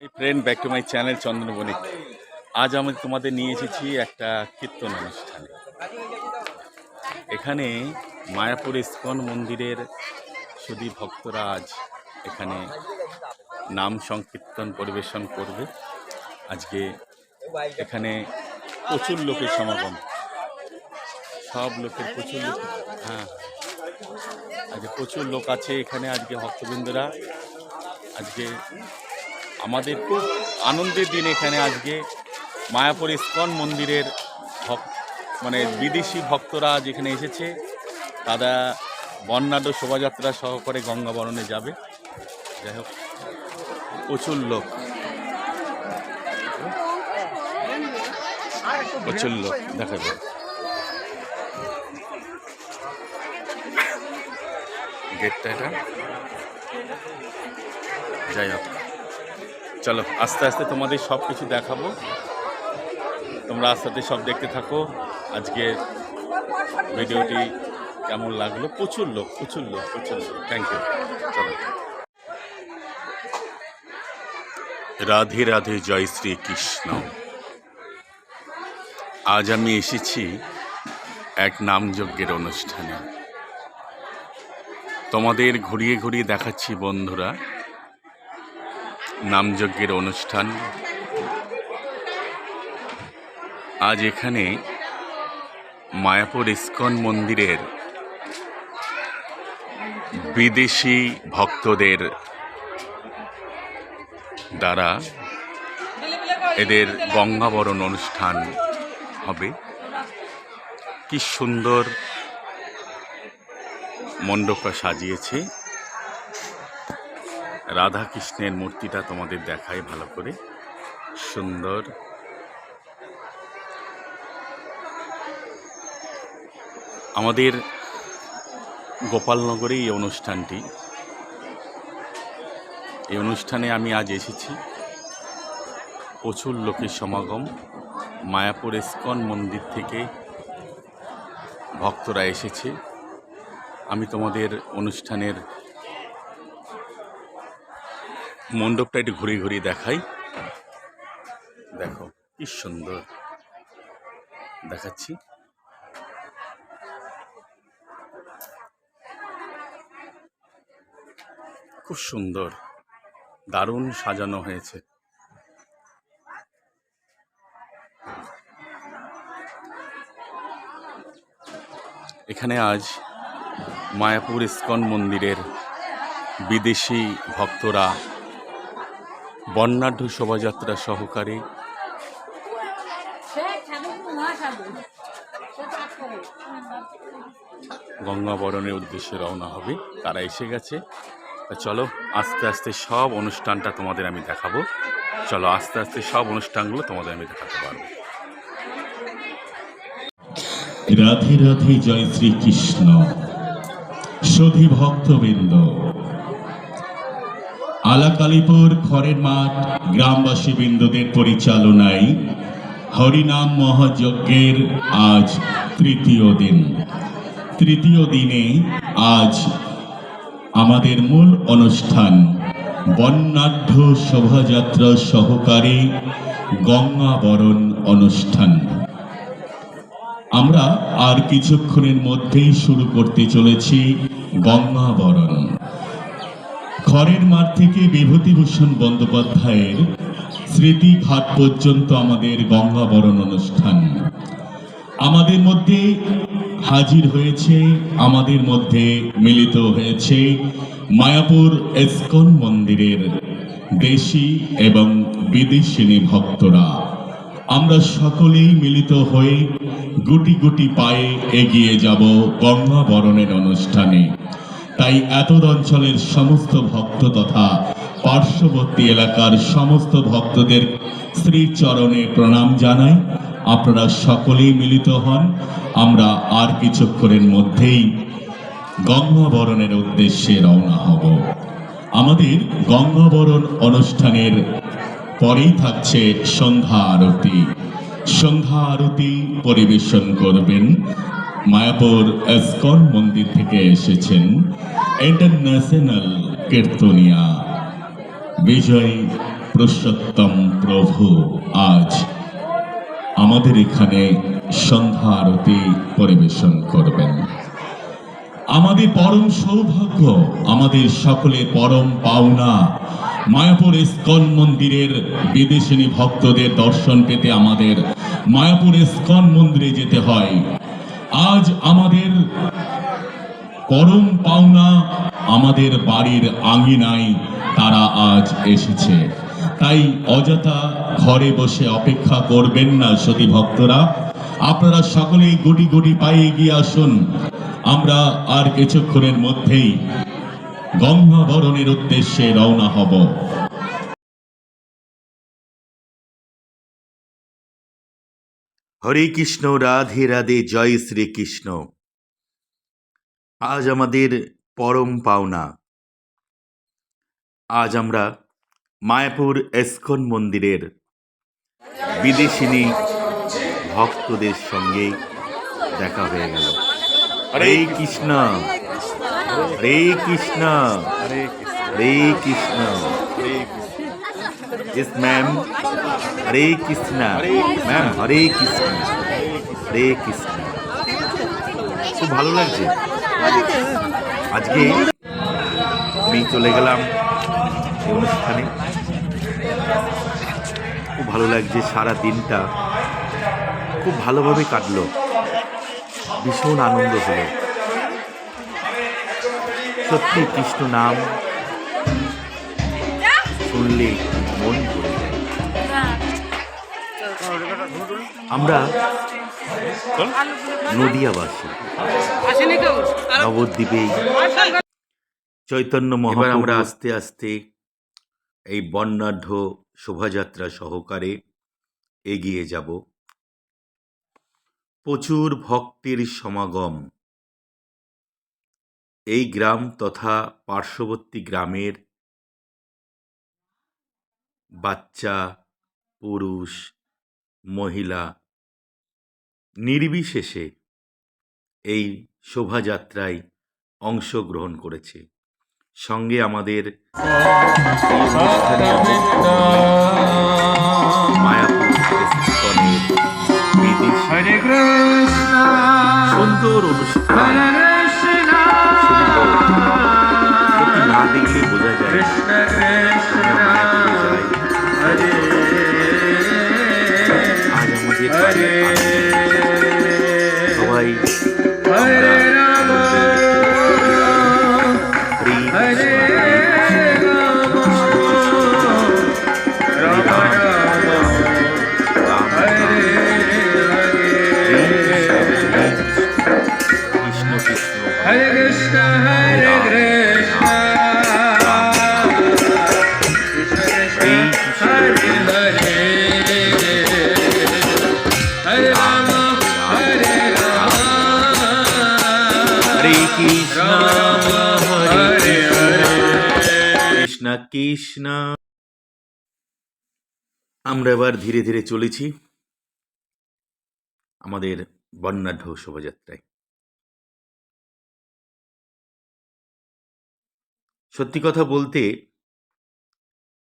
এই friend back to my channel Chandan Banik. আজ আমি তোমাদের নিয়ে এসেছি একটা কীর্তন অনুষ্ঠানে। এখানে মায়াপুর ইস্কন মন্দিরের সুধী ভক্তরা আজ এখানে নাম সংকীর্তন পরিবেশন করবে। আজকে এখানে প্রচুর লোকের সমাগম, সব লোকের প্রচুর লোক, হ্যাঁ আজকে প্রচুর লোক আছে এখানে। আজকে ভক্তবৃন্দরা আজকে আমাদের খুব আনন্দের দিন। এখানে আজকে মায়াপুর ইস্কন মন্দিরের মানে বিদেশি ভক্তরা আজ এখানে এসেছে। তারা বর্ণাঢ্য শোভাযাত্রা সহকারে গঙ্গাবরণে যাবে। যাই হোক, প্রচুর লোক, প্রচুর লোক দেখা যায়। গেটটা এটা, যাই হোক চলো আস্তে আস্তে তোমাদের সব কিছু দেখাবো। তোমরা আস্তে আস্তে সব দেখতে থাকো। আজকে ভিডিওটি কেমন লাগলো? প্রচুর লোক, প্রচুর লোক, প্রচুর লোক। Thank you. চলো। রাধে রাধে, জয় শ্রীকৃষ্ণ। আজ আমি এসেছি এক নামযজ্ঞের অনুষ্ঠানে। তোমাদের ঘুরিয়ে ঘুরিয়ে দেখাচ্ছি বন্ধুরা নামযজ্ঞের অনুষ্ঠান। আজ এখানে মায়াপুর ইস্কন মন্দিরের বিদেশি ভক্তদের দ্বারা এদের গঙ্গাবরণ অনুষ্ঠান হবে। কি সুন্দর মণ্ডপটা সাজিয়েছে। রাধা কৃষ্ণের মূর্তিটা তোমাদের দেখায় ভালো করে, সুন্দর। আমাদের গোপালনগরে এই অনুষ্ঠানটি, এই অনুষ্ঠানে আমি আজ এসেছি। প্রচুর লোকের সমাগম। মায়াপুর ইস্কন মন্দির থেকে ভক্তরা এসেছে। আমি তোমাদের অনুষ্ঠানের মণ্ডপটা একটু ঘুরিয়ে ঘুরিয়ে দেখাই। দেখো কি সুন্দর দেখাচ্ছি। খুব সুন্দর, দারুণ সাজানো হয়েছে। এখানে আজ মায়াপুর ইস্কন মন্দিরের বিদেশি ভক্তরা বর্ণাঢ্য শোভাযাত্রা সহকারে গঙ্গাবরণের উদ্দেশ্যে রওনা হবে। তারা এসে গেছে। চলো আস্তে আস্তে সব অনুষ্ঠানটা তোমাদের আমি দেখাবো। চলো আস্তে আস্তে সব অনুষ্ঠানগুলো তোমাদের আমি দেখাতে পারবো। রাধে রাধে, জয় শ্রীকৃষ্ণ। সুধী ভক্তবৃন্দ, আলাকালীপুর খড়ের মাঠ গ্রামবাসী বৃন্দদের পরিচালনায় হরিনাম মহাযজ্ঞের আজ তৃতীয় দিন। তৃতীয় দিনে আজ আমাদের মূল অনুষ্ঠান বর্ণাঢ্য শোভাযাত্রা সহকারে গঙ্গাবরণ অনুষ্ঠান। আমরা আর কিছুক্ষণের মধ্যেই শুরু করতে চলেছি গঙ্গাবরণ। খড়ের মাঠ থেকে বিভূতিভূষণ বন্দ্যোপাধ্যায়ের স্মৃতিঘাট পর্যন্ত আমাদের গঙ্গাবরণ অনুষ্ঠান। আমাদের মধ্যে হাজির হয়েছে, আমাদের মধ্যে মিলিত হয়েছে মায়াপুর ইস্কন মন্দিরের দেশি এবং বিদেশিনী ভক্তরা। আমরা সকলেই মিলিত হয়ে গুটি গুটি পায়ে এগিয়ে যাব গঙ্গাবরণের অনুষ্ঠানে। তাই এতদ অঞ্চলের সমস্ত ভক্ত তথা পার্শ্ববর্তী এলাকার সমস্ত ভক্তদের শ্রীচরণে প্রণাম জানাই। আপনারা সকলেই মিলিত হন। আমরা আর কিছুক্ষণের মধ্যেই গঙ্গাবরণের উদ্দেশ্যে রওনা হব। আমাদের গঙ্গাবরণ অনুষ্ঠানের পরেই থাকছে সন্ধ্যা আরতি। সন্ধ্যা আরতি পরিবেশন করবেন মায়াপুর ইস্কন মন্দির থেকে এসেছেন ইন্টারন্যাশনাল কীর্তনিয়া বিজয় পুরুষোত্তম প্রভু আজ আমাদের এখানে সন্ধ্যা আরতি পরিবেশন করবেন। আমাদের পরম সৌভাগ্য, আমাদের সকলের পরম পাওনা, মায়াপুর ইস্কন মন্দিরের বিদেশিনী ভক্তদের দর্শন পেতে আমাদের মায়াপুর ইস্কন মন্দিরে যেতে হয়। আজ আমাদের পরম পাওনা আমাদের বাড়ির আঙিনায় তারা আজ এসেছে। তাই অযথা ঘরে বসে অপেক্ষা করবেন না সতী ভক্তরা, আপনারা সকলেই গুটি গুটি পায়ে এগিয়ে আসুন। আমরা আর কিছুক্ষণের মধ্যেই গঙ্গাবরণের উদ্দেশ্যে রওনা হব। হরে কৃষ্ণ, রাধে রাধে, জয় শ্রীকৃষ্ণ। আজ আমাদের পরম পাওনা। আজ আমরা মায়াপুর ইস্কন মন্দিরের বিদেশিনী ভক্তদের সঙ্গে দেখা হয়ে গেল। হরে কৃষ্ণ, হরে কৃষ্ণ, হরে কৃষ্ণ। Yes, ma'am. হরে কৃষ্ণ, ম্যাম। হরে কৃষ্ণ, হরে কৃষ্ণ। খুব ভালো লাগছে। আজকে আমি চলে গেলাম এই অনুষ্ঠানে। খুব ভালো লাগছে। সারা দিনটা খুব ভালোভাবে কাটলো, ভীষণ আনন্দ হলো। সত্যি কৃষ্ণ নাম শুনলে মন ভরে যায়। আমরা নদিয়াবাসী, নবদ্বীপে চৈতন্য মহাপ্রভু আমরা আস্তে আস্তে এই বর্ণাঢ্য শোভাযাত্রা সহকারে এগিয়ে যাব। প্রচুর ভক্তের সমাগম। এই গ্রাম তথা পার্শ্ববর্তী গ্রামের বাচ্চা, পুরুষ, মহিলা নির্বিশেষে এই শোভাযাত্রায় অংশগ্রহণ করেছে। সঙ্গে আমাদের মায়াপুর ইস্কনের বিদেশি সুন্দর অনুষ্ঠান। সত্যি না দেখলে বোঝা যায় আজ আমাদের সবাই কৃষ্ণ কৃষ্ণ, হরে কৃষ্ণ, হরে কৃষ্ণ, হরে হরে রাম, হরে রাম, হরে কৃষ্ণ, হরে কৃষ্ণ কৃষ্ণ। আমরা এবার ধীরে ধীরে চলেছি আমাদের বর্ণাঢ্য শোভাযাত্রায়। সত্যি কথা বলতে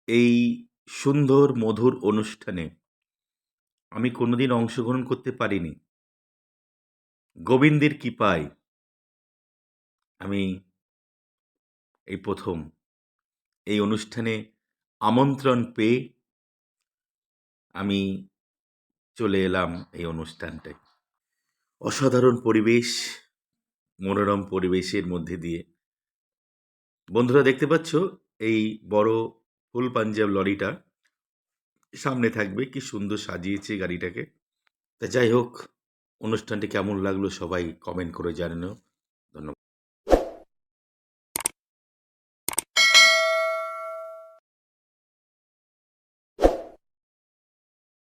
এই সুন্দর মধুর অনুষ্ঠানে আমি কোনোদিন অংশগ্রহণ করতে পারিনি। গোবিন্দের কৃপায় আমি এই প্রথম এই অনুষ্ঠানে আমন্ত্রণ পেয়ে আমি চলে এলাম এই অনুষ্ঠানটায়। অসাধারণ পরিবেশ, মনোরম পরিবেশের মধ্যে দিয়ে বন্ধুরা দেখতে পাচ্ছ এই বড় ফুল পাঞ্জাব লরিটা সামনে থাকবে। কি সুন্দর সাজিয়েছে গাড়িটাকে। তা যাই হোক, অনুষ্ঠানটি কেমন লাগলো সবাই কমেন্ট করে জানানো।